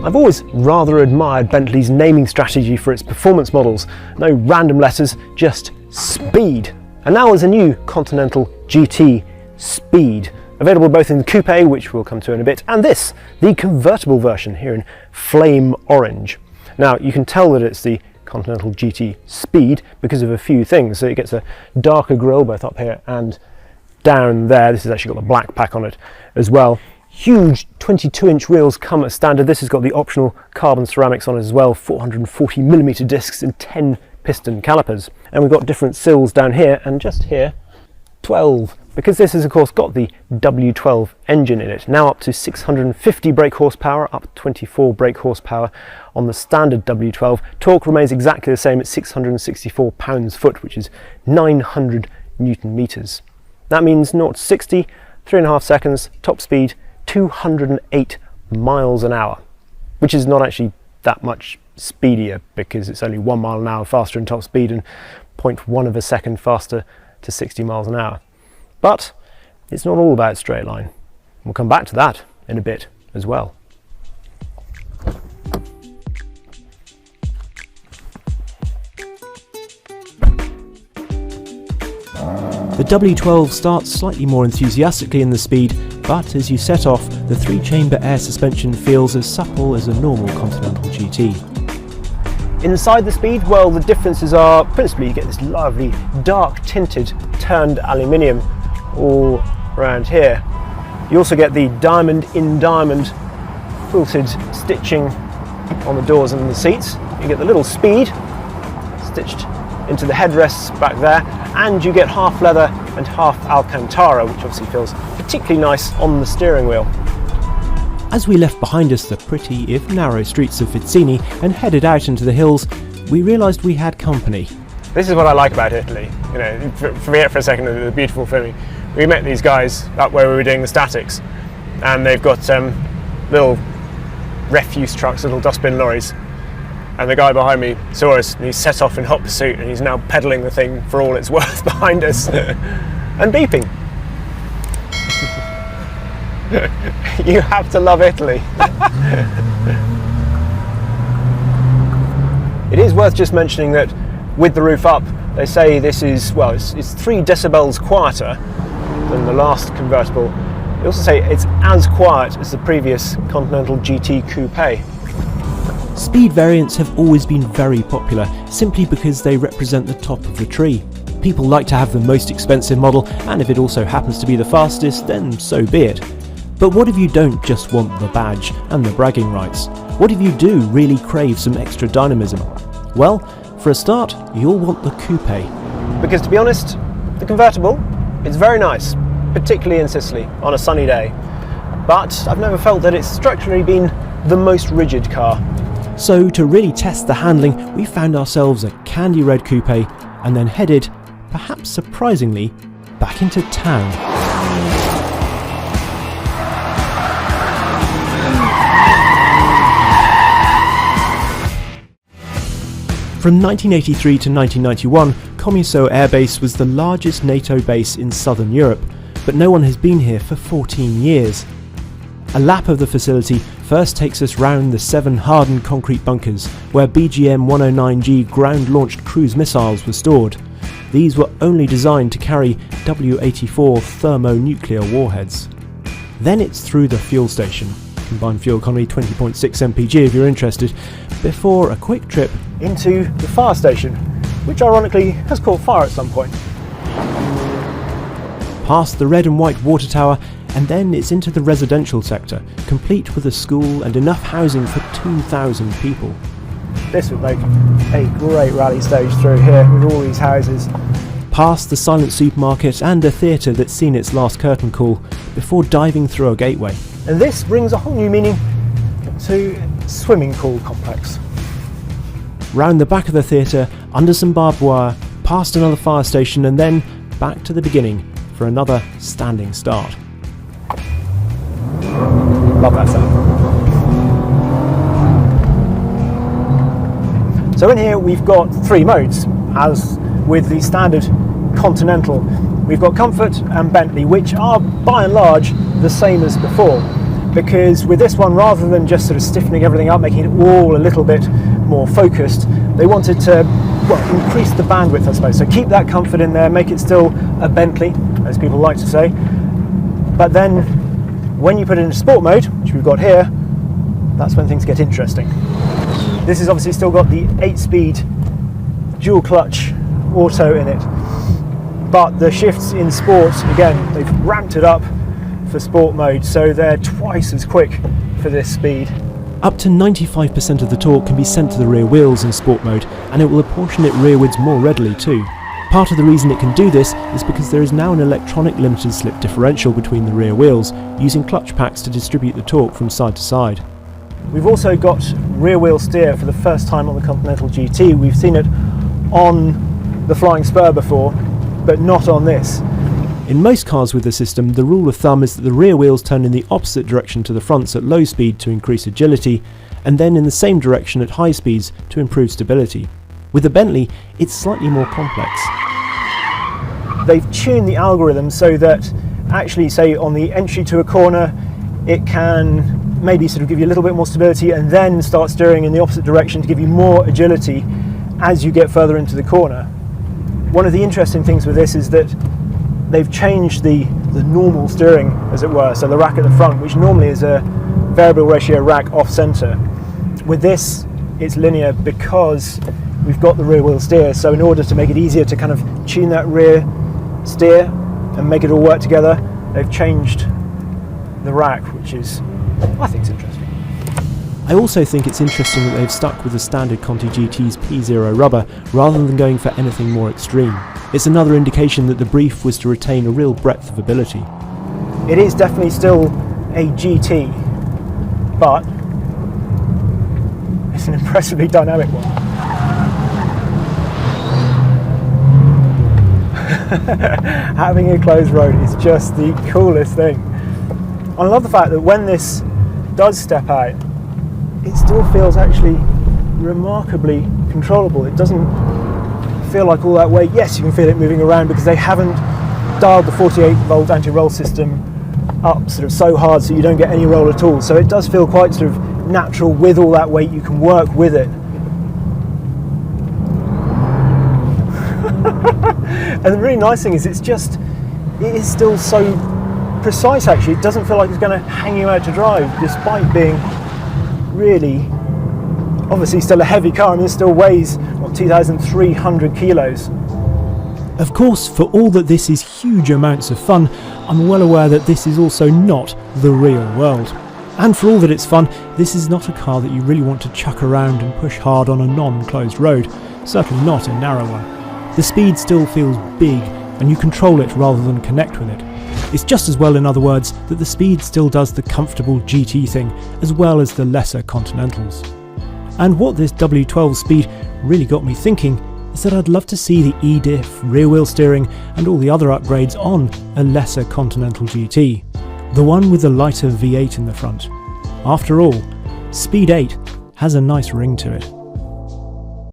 I've always rather admired Bentley's naming strategy for its performance models. No random letters, just speed. And now there's a new Continental GT Speed, available both in the coupe, which we'll come to in a bit, and this, the convertible version here in flame orange. Now you can tell that it's the Continental GT Speed because of a few things. So it gets a darker grille both up here and down there. This has actually got the black pack on it as well. Huge 22-inch wheels come as standard. This has got the optional carbon ceramics on it as well, 440mm discs and 10 piston calipers. And we've got different sills down here and just here 12, because this has of course got the W12 engine in it, now up to 650 brake horsepower, up 24 brake horsepower on the standard W12. Torque remains exactly the same at 664 pounds-foot, which is 900 Newton meters. That means 0 to 60, 3.5 seconds, top speed 208 miles an hour, which is not actually that much speedier because it's only 1 mile an hour faster in top speed and 0.1 of a second faster to 60 miles an hour. But it's not all about straight line. We'll come back to that in a bit as well. The W12 starts slightly more enthusiastically in the Speed, but as you set off, the 3-chamber air suspension feels as supple as a normal Continental GT. Inside the Speed, well, the differences are principally you get this lovely dark tinted turned aluminium all around here. You also get the diamond in diamond quilted stitching on the doors and the seats. You get the little Speed stitched into the headrests back there, and you get half leather and half Alcantara, which obviously feels particularly nice on the steering wheel. As we left behind us the pretty, if narrow, streets of Vizzini and headed out into the hills, we realised we had company. This is what I like about Italy. You know, forget for a second the beautiful filming. We met these guys up where we were doing the statics, and they've got little refuse trucks, little dustbin lorries. And the guy behind me saw us and he set off in hot pursuit, and he's now pedalling the thing for all it's worth behind us and beeping. You have to love Italy. It is worth just mentioning that with the roof up, they say this is, well, it's 3 decibels quieter than the last convertible. They also say it's as quiet as the previous Continental GT Coupe. Speed variants have always been very popular, simply because they represent the top of the tree. People like to have the most expensive model, and if it also happens to be the fastest, then so be it. But what if you don't just want the badge and the bragging rights? What if you do really crave some extra dynamism? Well, for a start, you'll want the coupe. Because to be honest, the convertible, it's very nice, particularly in Sicily on a sunny day. But I've never felt that it's structurally been the most rigid car. So to really test the handling, we found ourselves a candy red coupe and then headed, perhaps surprisingly, back into town. From 1983 to 1991, Comiso Air Base was the largest NATO base in southern Europe, but no one has been here for 14 years. A lap of the facility first takes us round the 7 hardened concrete bunkers where BGM-109G ground-launched cruise missiles were stored. These were only designed to carry W-84 thermonuclear warheads. Then it's through the fuel station, combined fuel economy 20.6 mpg if you're interested, before a quick trip into the fire station, which ironically has caught fire at some point. Past the red and white water tower, and then it's into the residential sector, complete with a school and enough housing for 2,000 people. This would make a great rally stage through here with all these houses. Past the silent supermarket and a theatre that's seen its last curtain call, before diving through a gateway. And this brings a whole new meaning to swimming pool complex. Round the back of the theatre, under some barbed wire, past another fire station, and then back to the beginning for another standing start. Love that sound. So in here we've got 3 modes, as with the standard Continental. We've got Comfort and Bentley, which are by and large the same as before. because with this one, rather than just sort of stiffening everything up, making it all a little bit more focused, they wanted to, well, increase the bandwidth, I suppose. So keep that comfort in there, make it still a Bentley, as people like to say. But then when you put it into sport mode, which we've got here, that's when things get interesting. This has obviously still got the 8-speed dual clutch auto in it, but the shifts in sport, again, they've ramped it up for sport mode, so they're twice as quick for this speed. Up to 95% of the torque can be sent to the rear wheels in sport mode, and it will apportion it rearwards more readily too. Part of the reason it can do this is because there is now an electronic limited slip differential between the rear wheels, using clutch packs to distribute the torque from side to side. We've also got rear wheel steer for the first time on the Continental GT. We've seen it on the Flying Spur before, but not on this. In most cars with the system, the rule of thumb is that the rear wheels turn in the opposite direction to the fronts at low speed to increase agility, and then in the same direction at high speeds to improve stability. With the Bentley, it's slightly more complex. They've tuned the algorithm so that actually, say, on the entry to a corner, it can maybe sort of give you a little bit more stability and then start steering in the opposite direction to give you more agility as you get further into the corner. One of the interesting things with this is that they've changed the normal steering, as it were, so the rack at the front, which normally is a variable ratio rack off-centre. With this, it's linear because we've got the rear wheel steer, so in order to make it easier to kind of tune that rear steer and make it all work together, they've changed the rack, which is, I think, is interesting. I also think it's interesting that they've stuck with the standard Conti GT's P0 rubber rather than going for anything more extreme. It's another indication that the brief was to retain a real breadth of ability. It is definitely still a GT, but it's an impressively dynamic one. Having a closed road is just the coolest thing. I love the fact that when this does step out, it still feels actually remarkably controllable. It doesn't feel like all that weight. Yes, you can feel it moving around because they haven't dialed the 48-volt anti-roll system up sort of so hard so you don't get any roll at all. So it does feel quite sort of natural with all that weight. You can work with it. And the really nice thing is it is still so precise actually. It doesn't feel like it's going to hang you out to drive despite being really obviously still a heavy car, and it still weighs, what, 2,300 kilos. Of course, for all that this is huge amounts of fun, I'm well aware that this is also not the real world. And for all that it's fun, this is not a car that you really want to chuck around and push hard on a non-closed road, certainly not a narrow one. The speed still feels big, and you control it rather than connect with it. It's just as well, in other words, that the Speed still does the comfortable GT thing, as well as the lesser Continentals. And what this W12 Speed really got me thinking is that I'd love to see the E-diff, rear wheel steering and all the other upgrades on a lesser Continental GT, the one with the lighter V8 in the front. After all, Speed 8 has a nice ring to it.